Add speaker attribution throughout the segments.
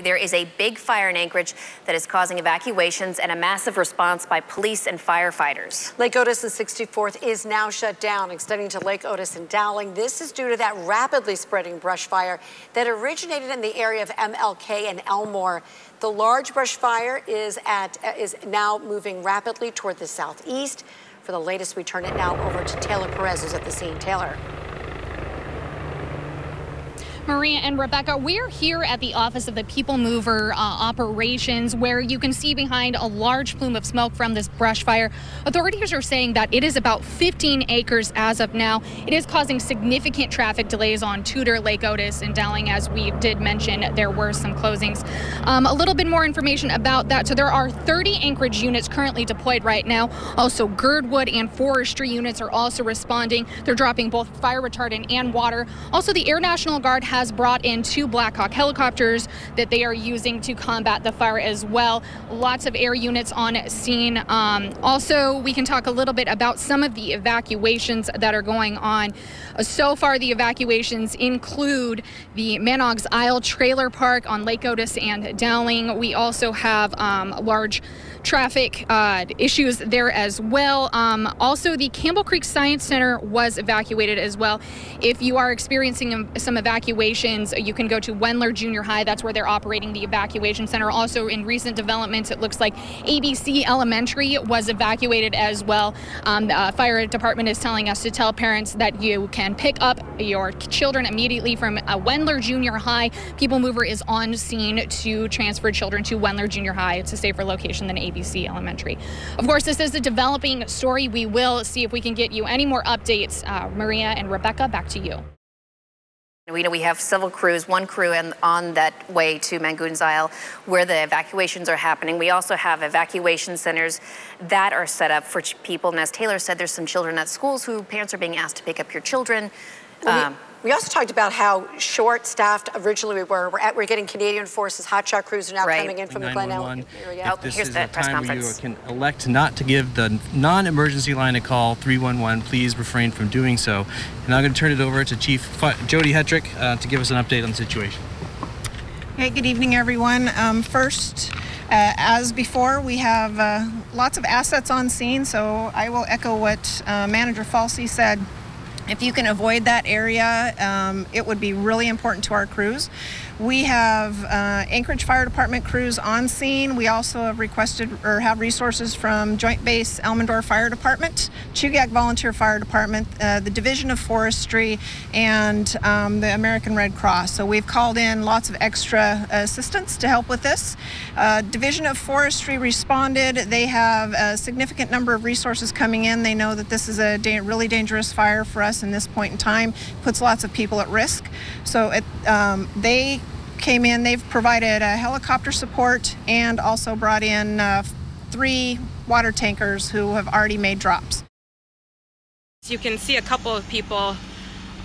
Speaker 1: There is a big fire in Anchorage that is causing evacuations and a massive response by police and firefighters.
Speaker 2: Lake Otis and 64th is now shut down, extending to Lake Otis and Dowling. This is due to that rapidly spreading brush fire that originated in the area of MLK and Elmore. The large brush fire is now moving rapidly toward the southeast. For the latest, we turn it now over to Taylor Perez, who's at the scene. Taylor.
Speaker 3: Maria and Rebecca, we're here at the office of the People Mover operations, where you can see behind a large plume of smoke from this brush fire. Authorities are saying that it is about 15 acres as of now. It is causing significant traffic delays on Tudor, Lake Otis, and Dowling. As we did mention, there were some closings. A little bit more information about that. So there are 30 Anchorage units currently deployed right now. Also, Girdwood and forestry units are also responding. They're dropping both fire retardant and water. Also, the Air National Guard has brought in 2 Black Hawk helicopters that they are using to combat the fire as well. Lots of air units on scene. Also, we can talk a little bit about some of the evacuations that are going on. So far, the evacuations include the Manogs Isle Trailer Park on Lake Otis and Dowling. We also have large traffic issues there as well. Also, the Campbell Creek Science Center was evacuated as well. If you are experiencing some evacuations, you can go to Wendler Junior High. That's where they're operating the evacuation center. Also, in recent developments, it looks like ABC Elementary was evacuated as well. The fire department is telling us to tell parents that you can pick up your children immediately from Wendler Junior High. People Mover is on scene to transfer children to Wendler Junior High. It's a safer location than ABC Elementary. Of course, this is a developing story. We will see if we can get you any more updates. Maria and Rebecca, back to you.
Speaker 1: We know we have several crews, one crew on that way to Mangoons Isle where the evacuations are happening. We also have evacuation centers that are set up for people. And as Taylor said, there's some children at schools who parents are being asked to pick up your children.
Speaker 2: We also talked about how short-staffed originally we were. We're getting Canadian Forces hotshot crews are now coming in from the Glen Ellen area.
Speaker 1: Here's the press conference.
Speaker 4: You can elect not to give the non-emergency line a call, 311. Please refrain from doing so. And I'm going to turn it over to Chief Jody Hetrick to give us an update on the situation.
Speaker 5: Hey, good evening, everyone. First, as before, we have lots of assets on scene, so I will echo what Manager Falsey said. If you can avoid that area, it would be really important to our crews. We have Anchorage Fire Department crews on scene. We also have requested or have resources from Joint Base Elmendorf Fire Department, Chugach Volunteer Fire Department, the Division of Forestry, and the American Red Cross. So we've called in lots of extra assistance to help with this. Division of Forestry responded. They have a significant number of resources coming in. They know that this is a really dangerous fire for us in this point in time, puts lots of people at risk. So they came in, they've provided helicopter support and also brought in 3 water tankers who have already made drops.
Speaker 6: You can see a couple of people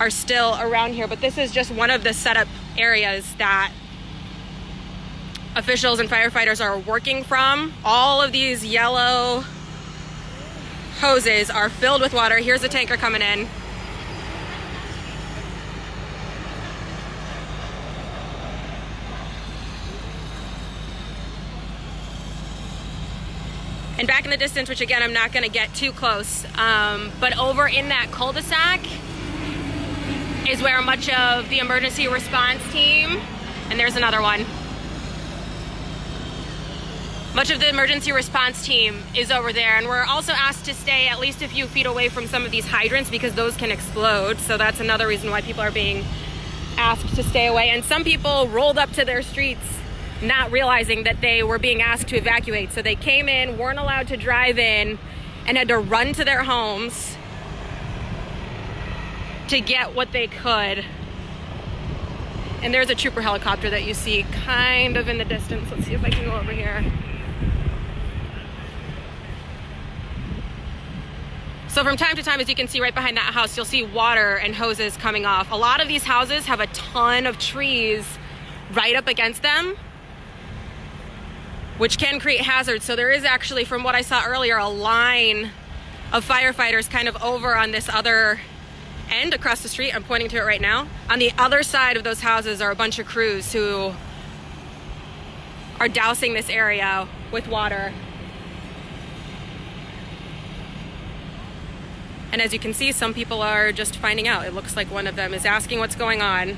Speaker 6: are still around here, but this is just one of the setup areas that officials and firefighters are working from. All of these yellow hoses are filled with water. Here's a tanker coming in. And back in the distance, which again, I'm not gonna get too close, but over in that cul-de-sac is where much of the emergency response team, and there's another one. Much of the emergency response team is over there, and we're also asked to stay at least a few feet away from some of these hydrants because those can explode. So that's another reason why people are being asked to stay away. And some people rolled up to their streets not realizing that they were being asked to evacuate. So they came in, weren't allowed to drive in, and had to run to their homes to get what they could. And there's a trooper helicopter that you see kind of in the distance. Let's see if I can go over here. So from time to time, as you can see right behind that house, you'll see water and hoses coming off. A lot of these houses have a ton of trees right up against them, which can create hazards. So there is actually, from what I saw earlier, a line of firefighters kind of over on this other end across the street. I'm pointing to it right now. On the other side of those houses are a bunch of crews who are dousing this area with water. And as you can see, some people are just finding out. It looks like one of them is asking what's going on.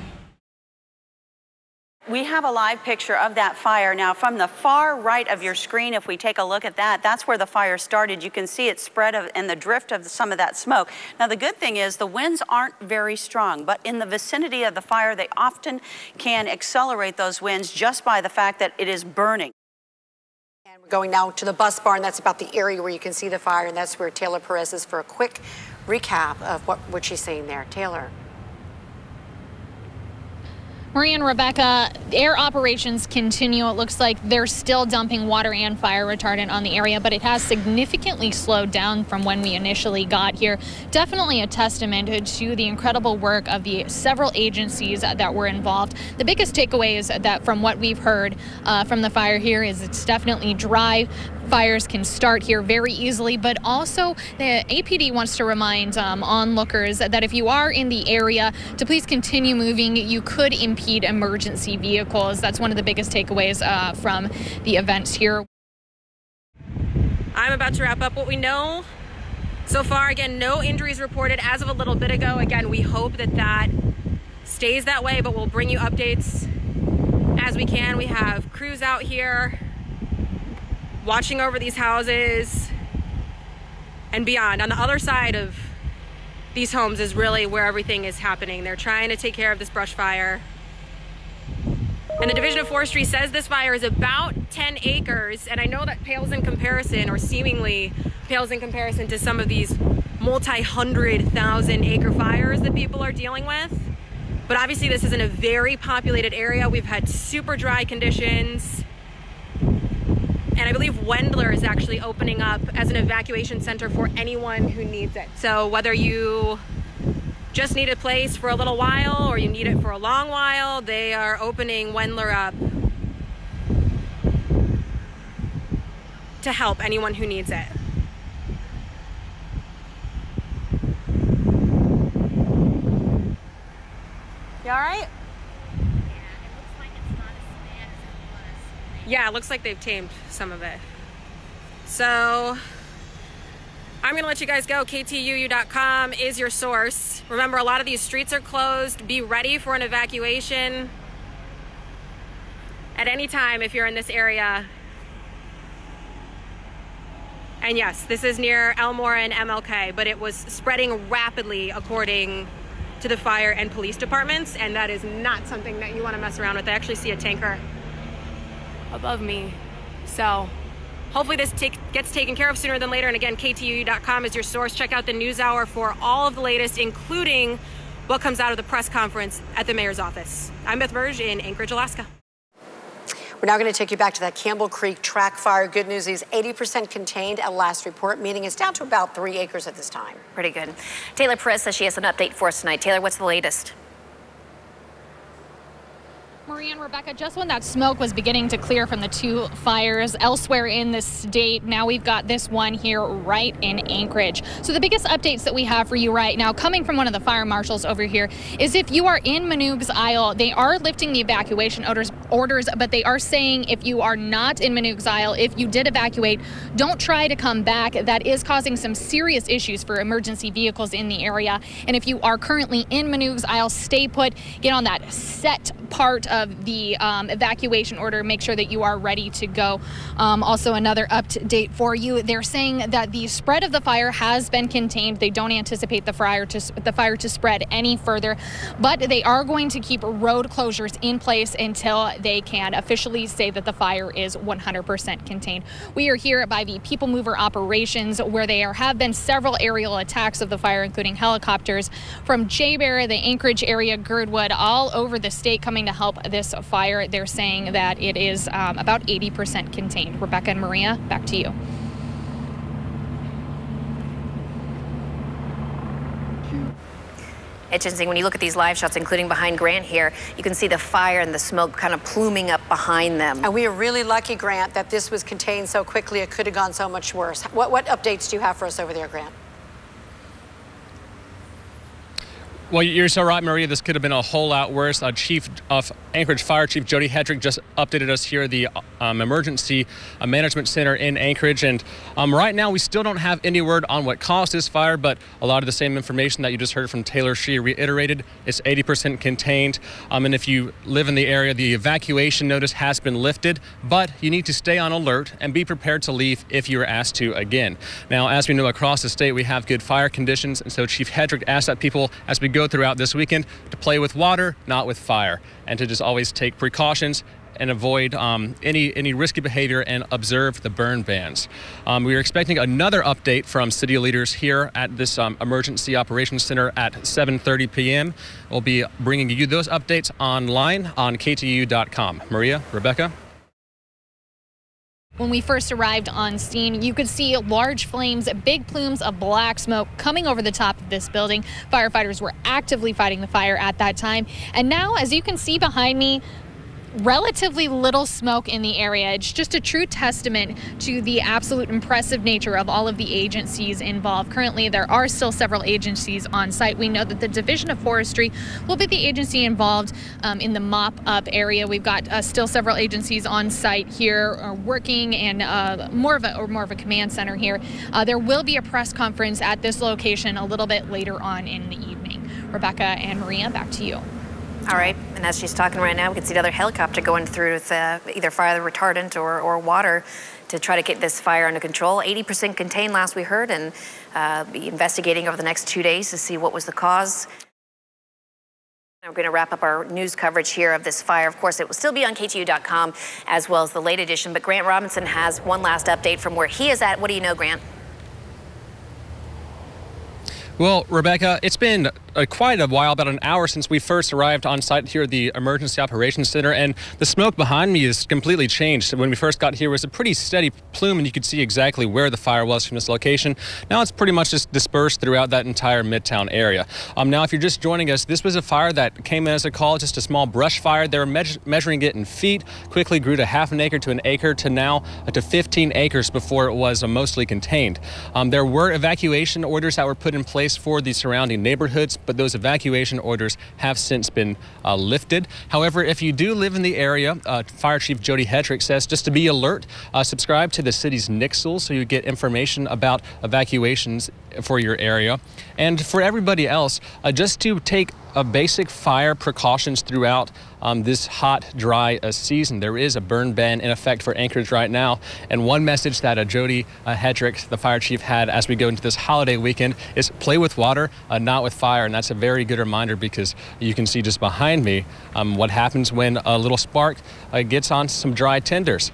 Speaker 7: We have a live picture of that fire. Now, from the far right of your screen, if we take a look at that, that's where the fire started. You can see it spread and the drift of some of that smoke. Now, the good thing is the winds aren't very strong, but in the vicinity of the fire, they often can accelerate those winds just by the fact that it is burning.
Speaker 2: And we're going now to the bus barn. That's about the area where you can see the fire, and that's where Taylor Perez is for a quick recap of what she's seeing there. Taylor.
Speaker 3: Maria and Rebecca, air operations continue. It looks like they're still dumping water and fire retardant on the area, but it has significantly slowed down from when we initially got here. Definitely a testament to the incredible work of the several agencies that were involved. The biggest takeaway is that from what we've heard from the fire here is it's definitely dry. Fires can start here very easily, but also the APD wants to remind onlookers that if you are in the area to please continue moving. You could impede emergency vehicles. That's one of the biggest takeaways from the events here.
Speaker 6: I'm about to wrap up what we know so far. Again, no injuries reported as of a little bit ago. Again, we hope that that stays that way, but we'll bring you updates as we can. We have crews out here watching over these houses and beyond. On the other side of these homes is really where everything is happening. They're trying to take care of this brush fire. And the Division of Forestry says this fire is about 10 acres. And I know that pales in comparison, or seemingly pales in comparison to some of these multi-100,000 acre fires that people are dealing with. But obviously this is in a very populated area. We've had super dry conditions. And I believe Wendler is actually opening up as an evacuation center for anyone who needs it. So whether you just need a place for a little while or you need it for a long while, they are opening Wendler up to help anyone who needs it. You all right? Yeah, it looks like they've tamed some of it. So I'm gonna let you guys go. KTUU.com is your source. Remember, a lot of these streets are closed. Be ready for an evacuation at any time if you're in this area. And yes, this is near Elmore and MLK, but it was spreading rapidly according to the fire and police departments, and that is not something that you wanna mess around with. I actually see a tanker above me. So hopefully this gets taken care of sooner than later. And again, KTUU.com is your source. Check out the NewsHour for all of the latest, including what comes out of the press conference at the mayor's office. I'm Beth Burge in Anchorage, Alaska.
Speaker 2: We're now going to take you back to that Campbell Creek track fire. Good news is 80% contained at last report, meaning it's down to about 3 acres at this time.
Speaker 1: Pretty good. Taylor Perez says she has an update for us tonight. Taylor, what's the latest?
Speaker 3: Maria and Rebecca, just when that smoke was beginning to clear from the two fires elsewhere in the state, now we've got this one here right in Anchorage. So the biggest updates that we have for you right now, coming from one of the fire marshals over here, is if you are in Manoog's Isle, they are lifting the evacuation orders, but they are saying if you are not in Manoog's Isle, if you did evacuate, don't try to come back. That is causing some serious issues for emergency vehicles in the area. And if you are currently in Manoog's Isle, stay put, get on that set part of the evacuation order, make sure that you are ready to go. Also, another update for you, they're saying that the spread of the fire has been contained. They don't anticipate the fire to spread any further, but they are going to keep road closures in place until they can officially say that the fire is 100% contained. We are here by the People Mover operations, where there have been several aerial attacks of the fire, including helicopters from Jaybear, the Anchorage area, Girdwood, all over the state coming to help this fire. They're saying that it is about 80% contained. Rebecca and Maria, back to you.
Speaker 1: It's interesting when you look at these live shots, including behind Grant here, you can see the fire and the smoke kind of pluming up behind them.
Speaker 2: And we are really lucky, Grant, that this was contained so quickly. It could have gone so much worse. What updates do you have for us over there, Grant?
Speaker 8: Well, you're so right, Maria. This could have been a whole lot worse. Chief of Anchorage Fire Chief Jody Hedrick just updated us here at the Emergency Management Center in Anchorage. And right now, we still don't have any word on what caused this fire, but a lot of the same information that you just heard from Taylor Shee reiterated. It's 80% contained. And if you live in the area, the evacuation notice has been lifted, but you need to stay on alert and be prepared to leave if you are asked to again. Now, as we know, across the state, we have good fire conditions. And so Chief Hedrick asked that people, as we go throughout this weekend, to play with water, not with fire, and to just always take precautions and avoid any risky behavior and observe the burn bans. We are expecting another update from city leaders here at this Emergency Operations Center at 7:30 p.m. We'll be bringing you those updates online on KTU.com. Maria, Rebecca?
Speaker 3: When we first arrived on scene, you could see large flames, big plumes of black smoke coming over the top of this building. Firefighters were actively fighting the fire at that time. And now, as you can see behind me, relatively little smoke in the area. It's just a true testament to the absolute impressive nature of all of the agencies involved. Currently, there are still several agencies on site. We know that the Division of Forestry will be the agency involved in the mop-up area. We've got still several agencies on site here working, and more of a command center here. There will be a press conference at this location a little bit later on in the evening. Rebecca and Maria, back to you.
Speaker 1: All right, and as she's talking right now, we can see another helicopter going through with either fire retardant or water to try to get this fire under control. 80% contained last we heard, and be investigating over the next 2 days to see what was the cause. We're going to wrap up our news coverage here of this fire. Of course, it will still be on KTU.com as well as the late edition, but Grant Robinson has one last update from where he is at. What do you know, Grant?
Speaker 8: Well, Rebecca, it's been quite a while, about an hour since we first arrived on site here at the Emergency Operations Center, and the smoke behind me is completely changed. When we first got here, it was a pretty steady plume, and you could see exactly where the fire was from this location. Now it's pretty much just dispersed throughout that entire Midtown area. Now, if you're just joining us, this was a fire that came in as a call, just a small brush fire. They were measuring it in feet, quickly grew to half an acre to an acre to now to 15 acres before it was mostly contained. There were evacuation orders that were put in place for the surrounding neighborhoods, but those evacuation orders have since been lifted. However, if you do live in the area, Fire Chief Jody Hedrick says just to be alert, subscribe to the city's Nixle so you get information about evacuations for your area. And for everybody else, just to take basic fire precautions throughout this hot, dry season. There is a burn ban in effect for Anchorage right now. And one message that Jody Hedrick, the fire chief, had as we go into this holiday weekend is play with water, not with fire. And that's a very good reminder, because you can see just behind me what happens when a little spark gets on some dry tinders.